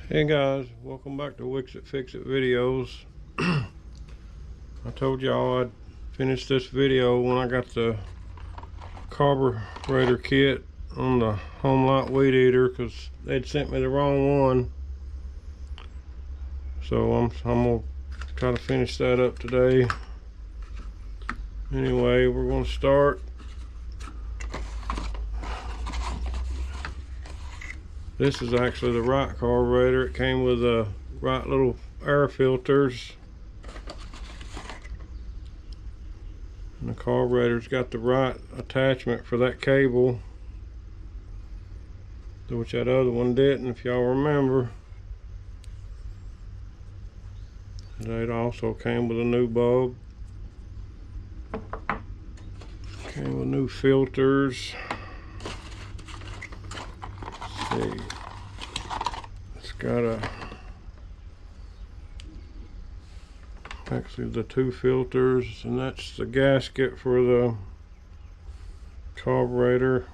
Hey guys, welcome back to Wix It Fix It videos. I told y'all I'd finish this video when I got the carburetor kit on the Homelite Weedeater because they'd sent me the wrong one. So I'm gonna try to finish that up today. Anyway, we're gonna start. This is actually the right carburetor. It came with the right little air filters. And the carburetor's got the right attachment for that cable, which that other one didn't, if y'all remember. And it also came with a new bulb. Came with new filters. See, it's got actually the two filters, and that's the gasket for the carburetor.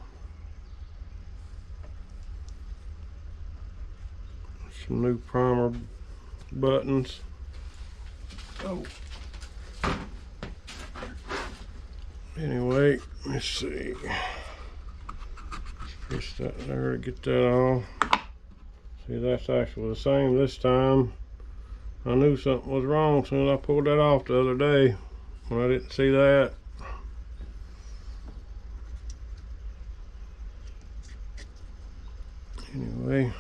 Some new primer buttons. Oh. Anyway, let's see. Push that there to get that off. See, that's actually the same this time. I knew something was wrong as soon as I pulled that off the other day when I didn't see that. Anyway.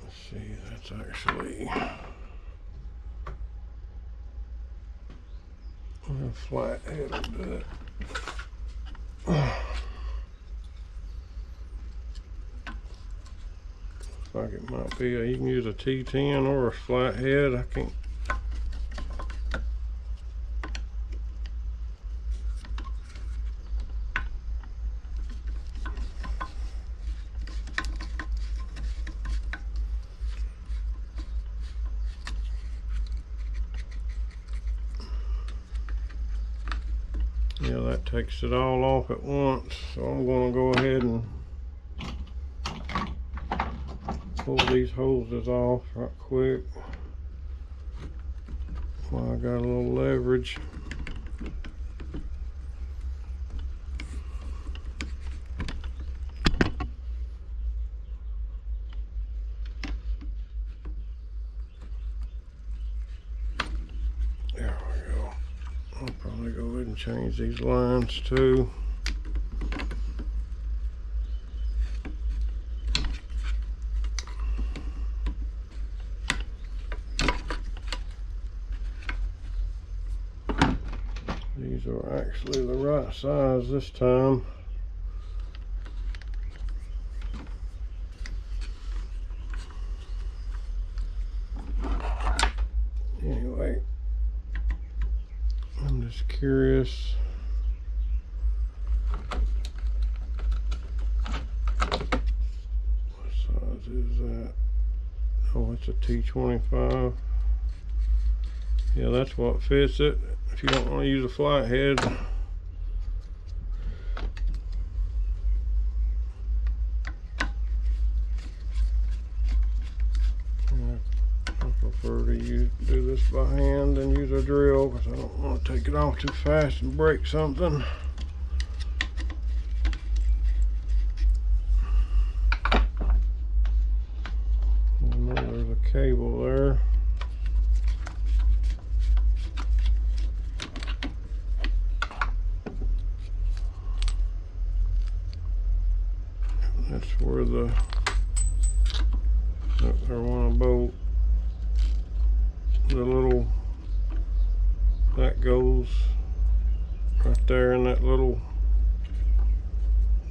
Let's see, that's actually a flat head will do it. Looks like it might be you can use a T10 or a flat head. I can't. Yeah, that takes it all off at once, so I'm going to go ahead and pull these hoses off right quick while I got a little leverage. There we go. I'll probably go ahead and change these lines too. These are actually the right size this time. Anyway, I'm just curious. What size is that? Oh, it's a T25. Yeah, that's what fits it. If you don't want to use a flat head. I prefer to do this by hand than use a drill because I don't want to take it off too fast and break something. And there's a cable there. That's where the want to bolt the little that goes right there in that little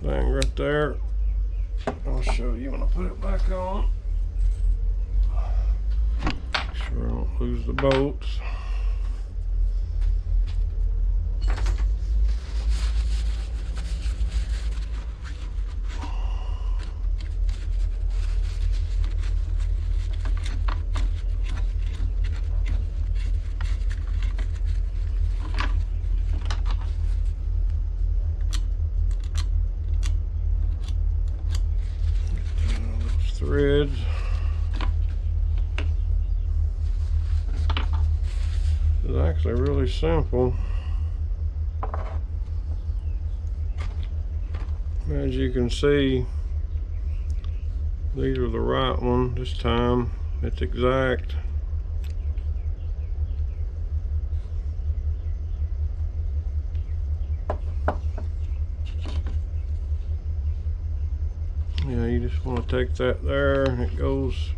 thing right there. I'll show you when I put it back on. Make sure I don't lose the bolts. threads. It's actually really simple. As you can see, these are the right one this time. It's exact. Yeah, you just want to take that there and it goes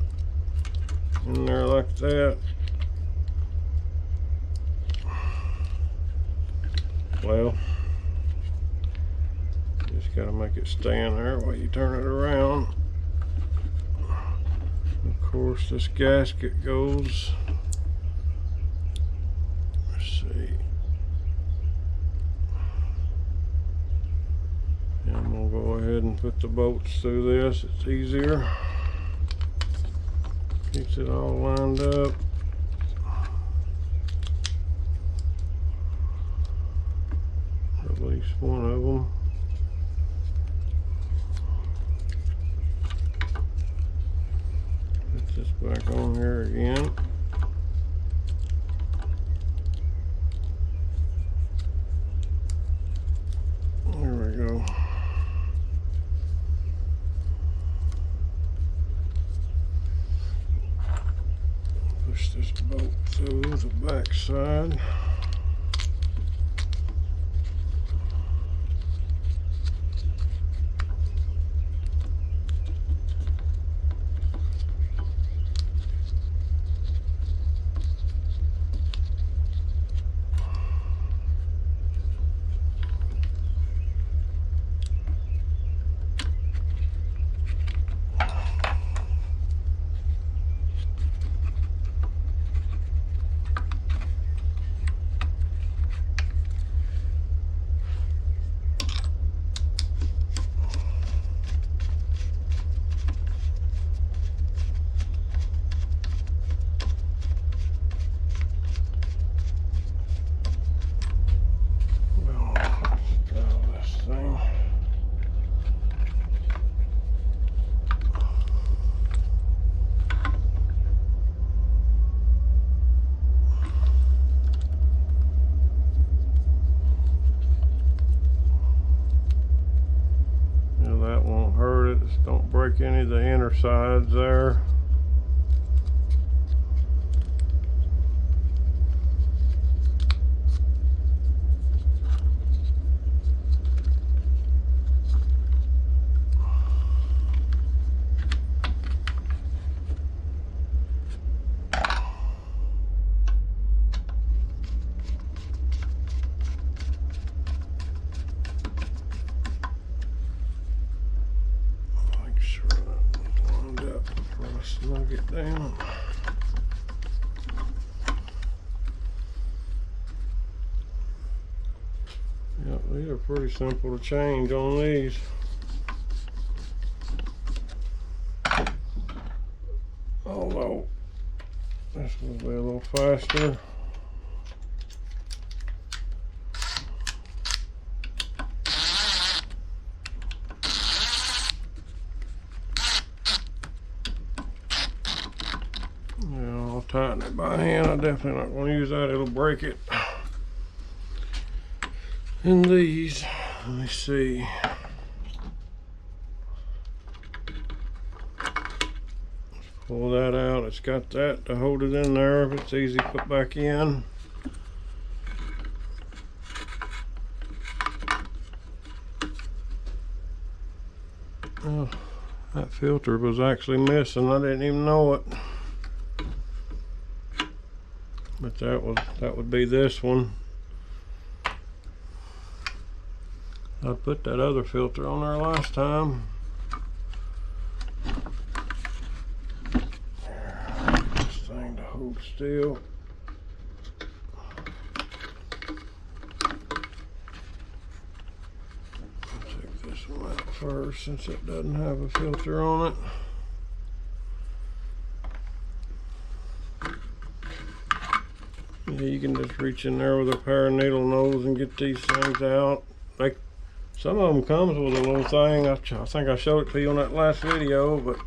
in there like that. Well, you just got to make it stand there while you turn it around. Of course, this gasket goes, let's see, and I'm going to go ahead and put the bolts through this. It's easier, keeps it all lined up. Release one of them. Put this back on here again. There we go. Push this bolt through the back side. That won't hurt it. Just don't break any of the inner sides there. Snug it down. Yep, these are pretty simple to change on these. Although this will be a little faster. Tighten it by hand. I'm definitely not going to use that, it'll break it. And these, let me see. Let's pull that out. It's got that to hold it in there if it's easy to put back in. Oh, that filter was actually missing. I didn't even know it. But that would be this one. I put that other filter on there last time. This thing to hold still. Take this one out first since it doesn't have a filter on it. Yeah, you can just reach in there with a pair of needle nose and get these things out. Like, some of them comes with a little thing. I think I showed it to you on that last video, but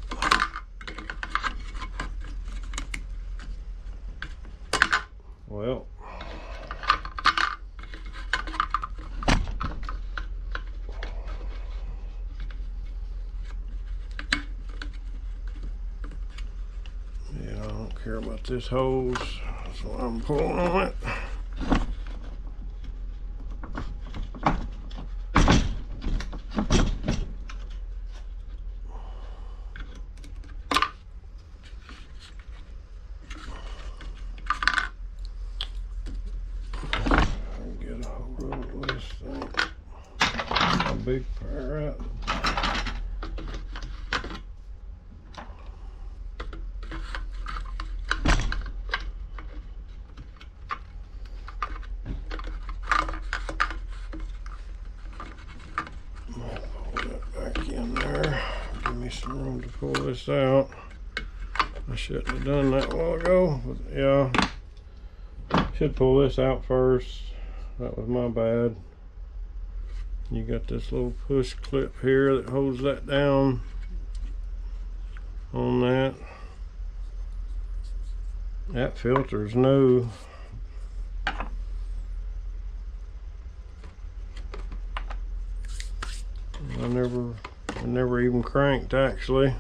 But this hose, so I'm pulling on it. Get a hold of this thing. A big pair out. Some room to pull this out. I shouldn't have done that a while ago, but yeah, should pull this out first. That was my bad. You got this little push clip here that holds that down on that. That filter's new. I never even cranked actually.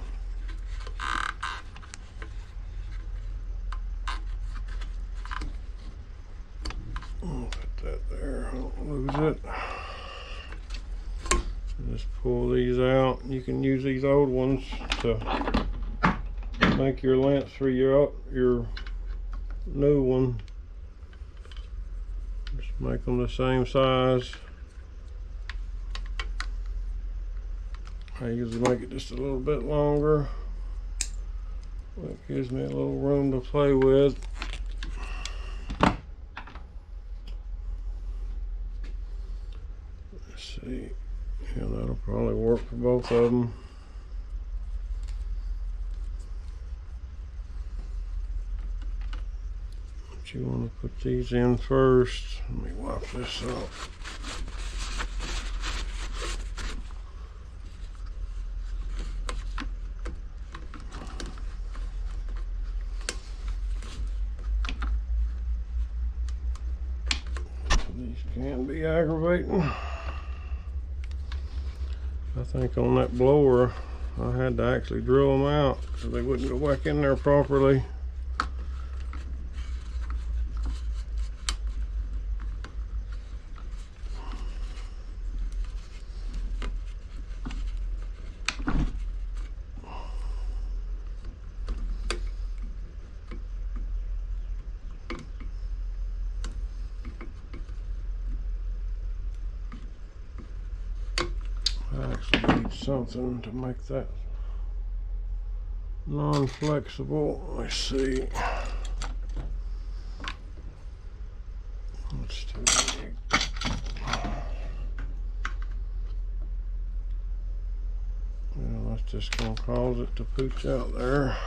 I'll put that there, I don't lose it. Just pull these out. You can use these old ones to make your length for your new one. Just make them the same size. I usually make it just a little bit longer. That gives me a little room to play with. Let's see. Yeah, that'll probably work for both of them. But you want to put these in first. Let me wipe this off. These can be aggravating. I think on that blower I had to actually drill them out because they wouldn't go back in there properly. I actually need something to make that non-flexible. Let's see. That's too big. Well, that's just gonna cause it to pooch out there.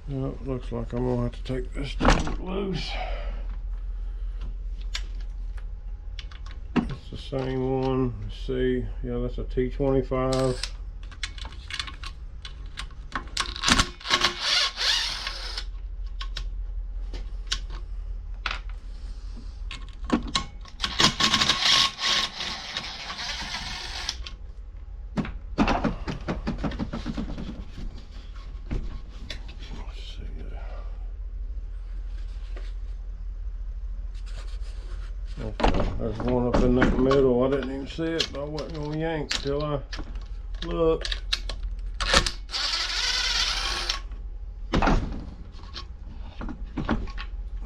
Well, looks like I'm gonna have to take this thing loose. It's the same one. Let's see. Yeah, that's a T25. Okay, there's one up in that middle. I didn't even see it, but I wasn't gonna yank till I looked.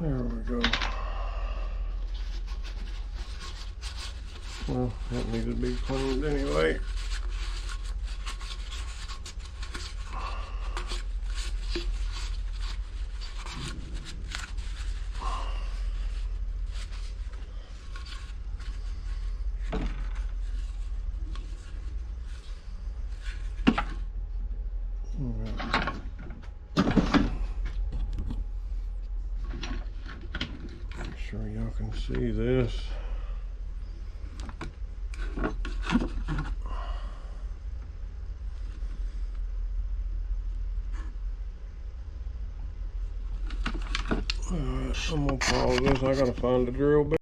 There we go. Well, that needs to be cleaned anyway. Make sure y'all can see this. Alright, I'm gonna pause this. I gotta find the drill bit.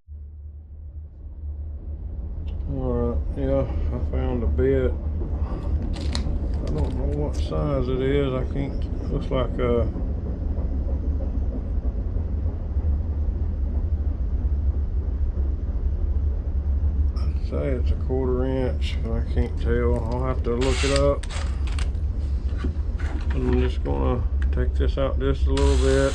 Alright, yeah, I found a bit. I don't know what size it is. I can't. Looks like I'd say it's a 1/4 inch, but I can't tell. I'll have to look it up. I'm just gonna take this out just a little bit.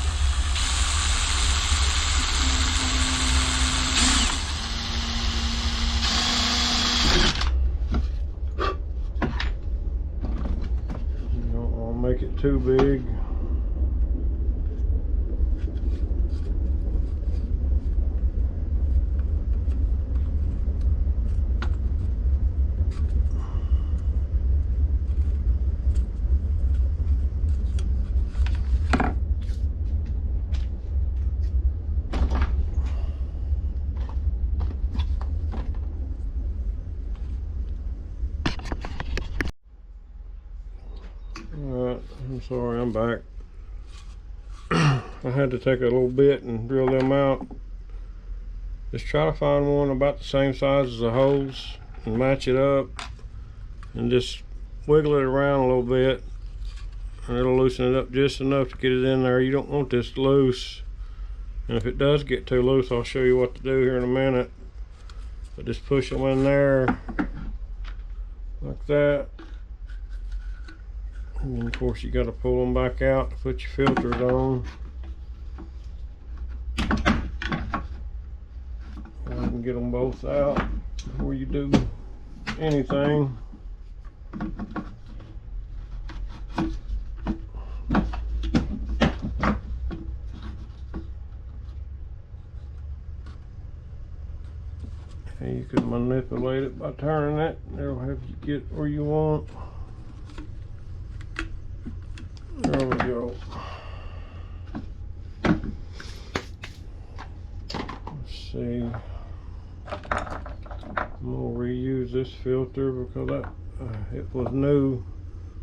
Make it too big. Alright, I'm sorry, I'm back. I had to take a little bit and drill them out. Just try to find one about the same size as the holes and match it up and just wiggle it around a little bit, and it'll loosen it up just enough to get it in there. You don't want this loose, and if it does get too loose, I'll show you what to do here in a minute. But just push them in there like that. And then of course you got to pull them back out to put your filters on. And you can get them both out before you do anything. And you can manipulate it by turning it. It'll help you get where you want. There we go. Let's see. I'm gonna reuse this filter because it was new.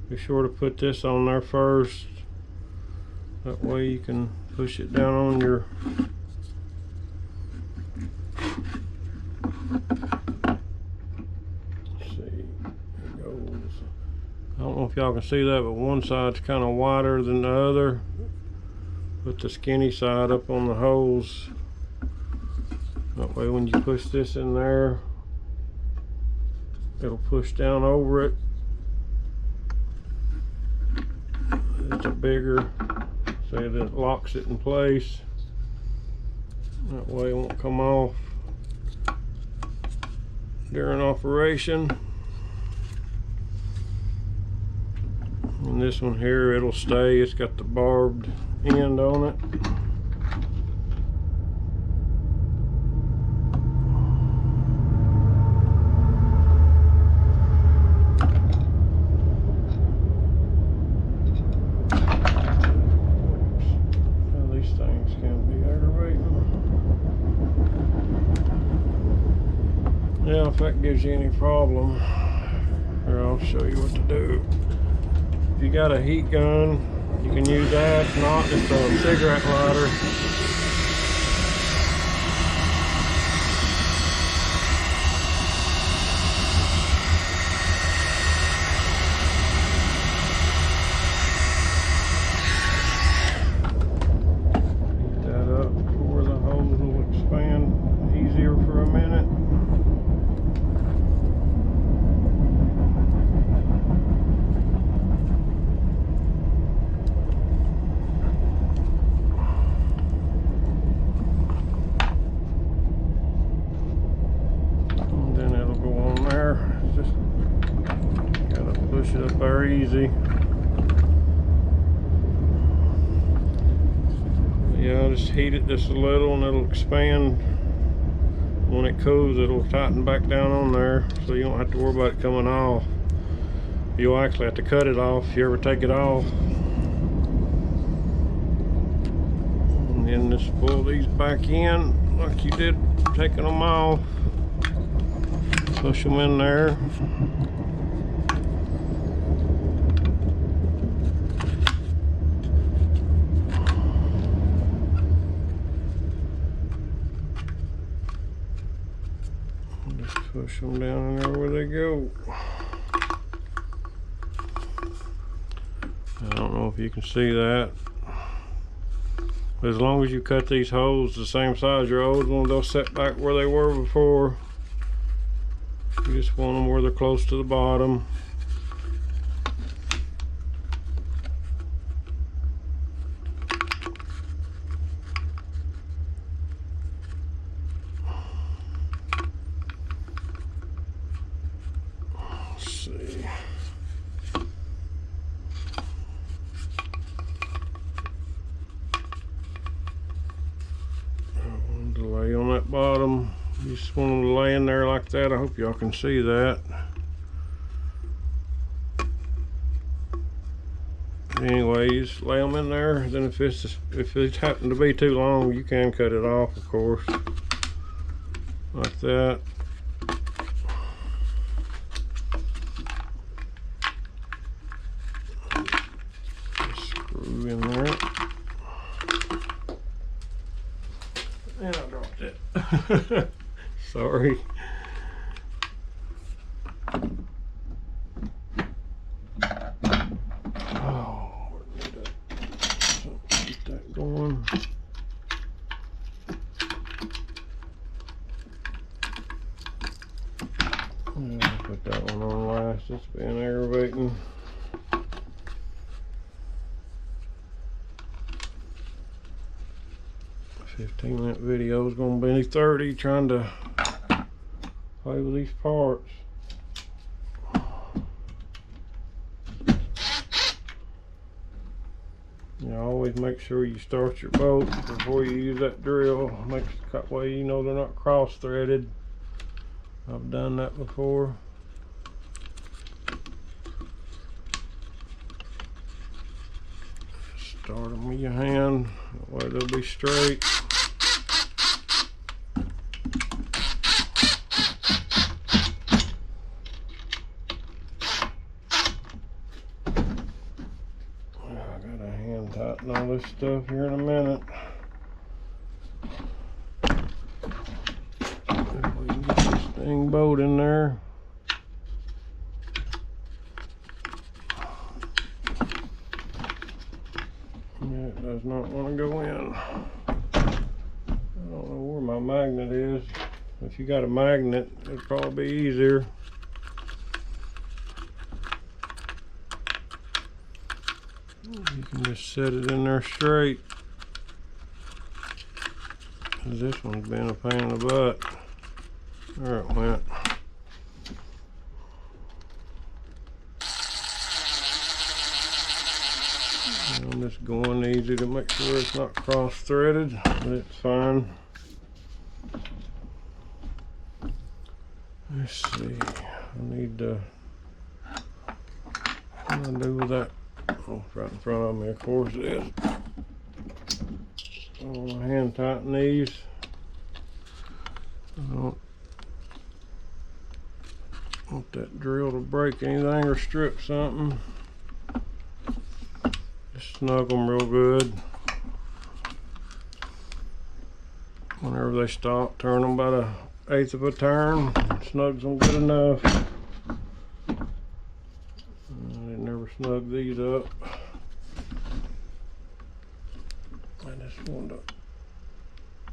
Be sure to put this on there first. That way you can push it down on your I don't know if y'all can see that, but one side's kind of wider than the other. Put the skinny side up on the holes. That way when you push this in there, it'll push down over it. It's a bigger, so that locks it in place. That way it won't come off during operation. And this one here, it'll stay. It's got the barbed end on it. Now these things can be aggravating. Yeah, if that gives you any problem, here, I'll show you what to do. If you got a heat gun, you can use that. If not, just a cigarette lighter. Heat that up before the hose will expand easier for a minute. Push it up there easy. Yeah, just heat it just a little and it'll expand. When it cools, it'll tighten back down on there, so you don't have to worry about it coming off. You'll actually have to cut it off if you ever take it off. And then just pull these back in like you did taking them off. Push them in there. Push them down in there where they go. I don't know if you can see that. As long as you cut these holes the same size your old one, they'll set back where they were before. You just want them where they're close to the bottom. Let's see. Lay on that bottom. You just want them to lay in there like that. I hope y'all can see that. Anyway, you just lay them in there. Then if it's happened to be too long, you can cut it off, of course, like that. Screw in there. And I dropped it. Sorry. Oh, keep that going. Yeah, put that one on last. It's been aggravating. 15-minute video is going to be 30 trying to play with these parts. You always make sure you start your bolt before you use that drill. Makes that way you know they're not cross threaded. I've done that before. Start them with your hand, that way they'll be straight. I gotta hand tighten all this stuff here in a minute. If we can get this thing bolt in there. Yeah, it does not want to go in. I don't know where my magnet is. If you got a magnet, it'd probably be easier. You can just set it in there straight. This one's been a pain in the butt. There it went. I'm just going easy to make sure it's not cross threaded, but it's fine. Let's see. I need to. What do I do with that? Oh, it's right in front of me, of course it is. I want to hand tighten these. I don't want that drill to break anything or strip something. Just snug them real good. Whenever they stop, turn them about 1/8 of a turn. Snugs them good enough. I never snug these up. I just wanted to.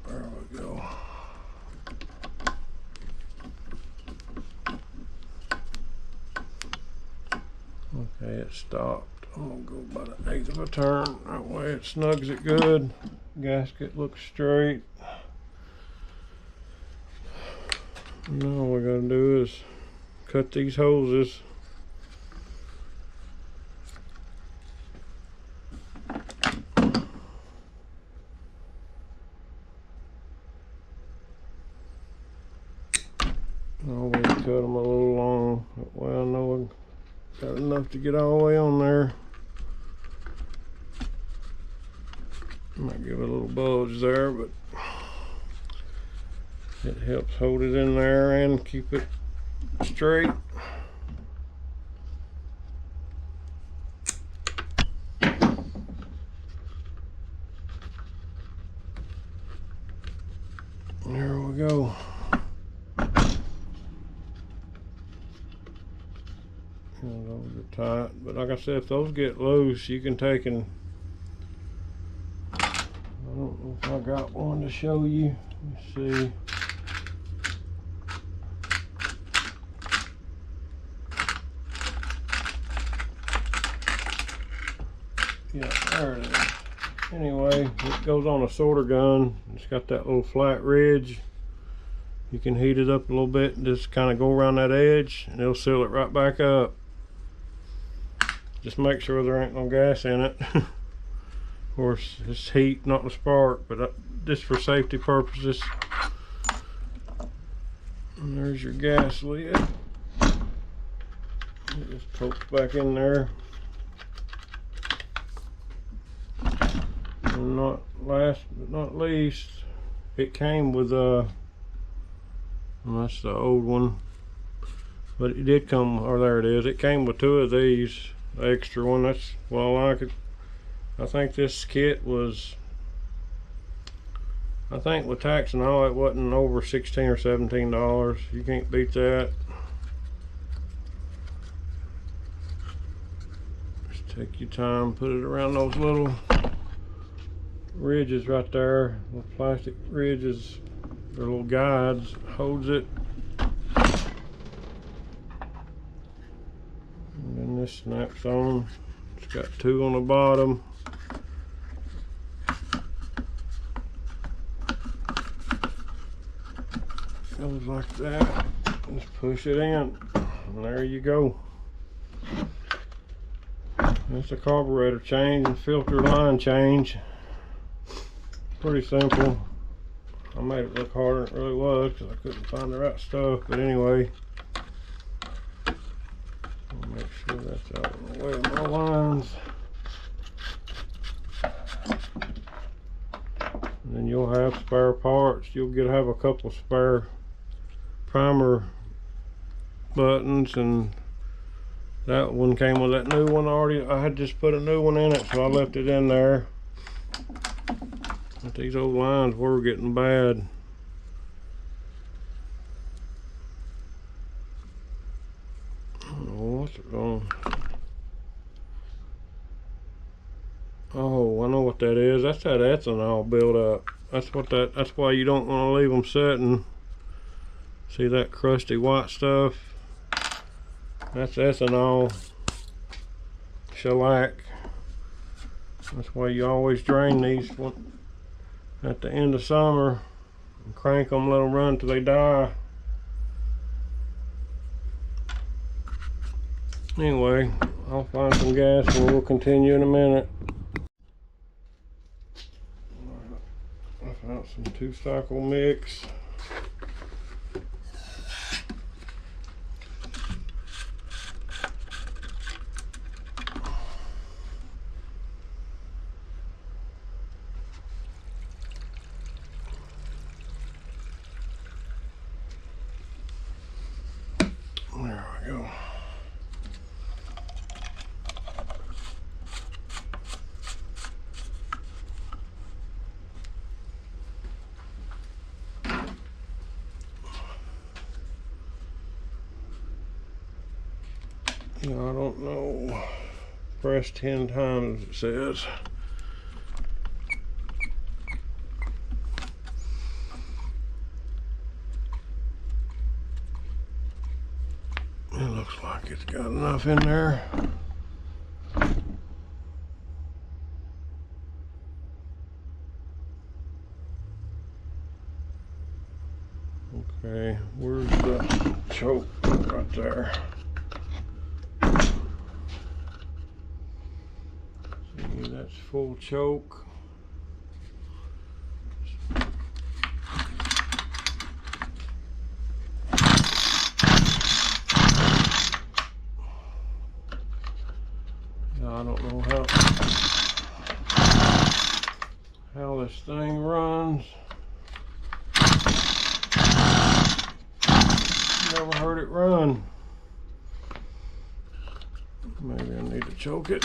There we go. Okay, it stopped. I'm gonna go about 1/8 of a turn. That way it snugs it good. Gasket looks straight. Now all we gotta do is cut these hoses. I always cut them a little long. That way I know I got enough to get all the way on there. Might give it a little bulge there, but it helps hold it in there and keep it straight. There we go. tight. But like I said, if those get loose, you can take and, I don't know if I got one to show you. Let's see. Yeah, there it is. Anyway, it goes on a sorter gun. It's got that little flat ridge. You can heat it up a little bit and just kind of go around that edge and it'll seal it right back up. Just make sure there ain't no gas in it. Of course, it's heat, not the spark, but just for safety purposes. And there's your gas lid. It just pokes back in there. And not last but not least, it came with well, that's the old one, but it did come, or there it is, it came with 2 of these, the extra one. That's why I like it. I think this kit was, I think with tax and all, it wasn't over $16 or $17. You can't beat that. Just take your time, put it around those little ridges right there, little plastic ridges, they're little guides, holds it. And then this snaps on. It's got 2 on the bottom. Goes like that. Just push it in, and there you go. That's a carburetor change and filter line change. Pretty simple. I made it look harder than it really was because I couldn't find the right stuff. But anyway, I'll make sure that's out of the way of my lines. And then you'll have spare parts. You'll have a couple spare primer buttons, and that one came with that new one already. I had just put a new one in it, so I left it in there. But these old lines were getting bad. Oh, what's it on? Oh, I know what that is. That's that ethanol buildup. That's why you don't want to leave them sitting. See that crusty white stuff? That's ethanol shellac. That's why you always drain these at the end of summer and crank them, let them run till they die. Anyway, I'll find some gas and we'll continue in a minute. I found some 2-cycle mix. There we go. I don't know. Press 10 times, it says. It looks like it's got enough in there. Okay, where's the choke? Right there. See, that's full choke. I don't know how this thing runs. Never heard it run. Maybe I need to choke it.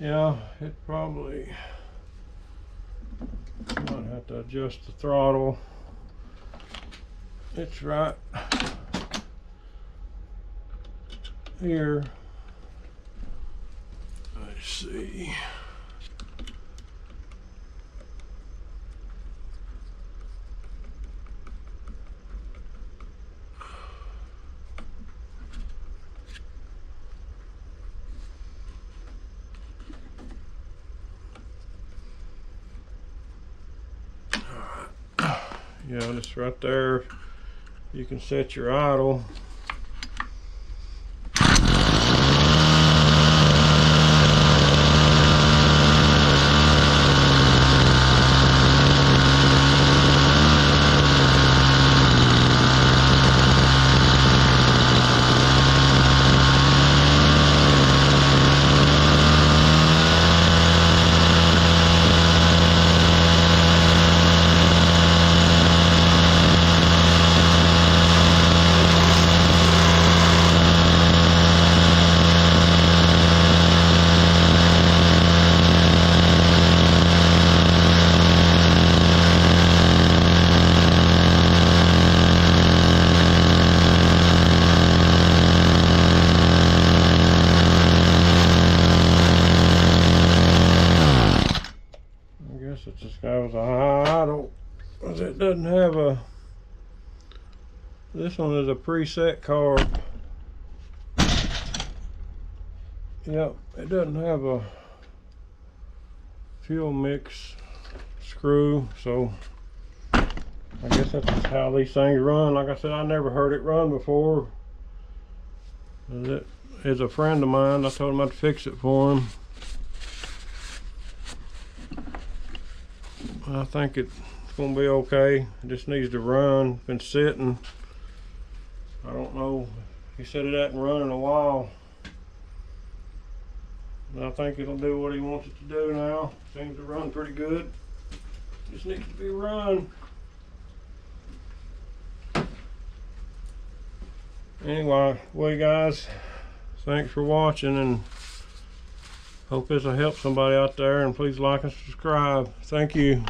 Yeah, it probably might have to adjust the throttle. It's right here. Let's see. Yeah, it's right there. You can set your idle. This guy was a high idle, because it doesn't have a, this one is a preset carb. Yep, it doesn't have a fuel mix screw, so I guess that's just how these things run. Like I said, I never heard it run before. It is a friend of mine. I told him I'd fix it for him. I think it's gonna be okay. It just needs to run. Been sitting. I don't know. He said it hadn't run in a while. And I think it'll do what he wants it to do now. Seems to run pretty good. Just needs to be run. Anyway, well guys, thanks for watching, and hope this will help somebody out there, and please like and subscribe. Thank you.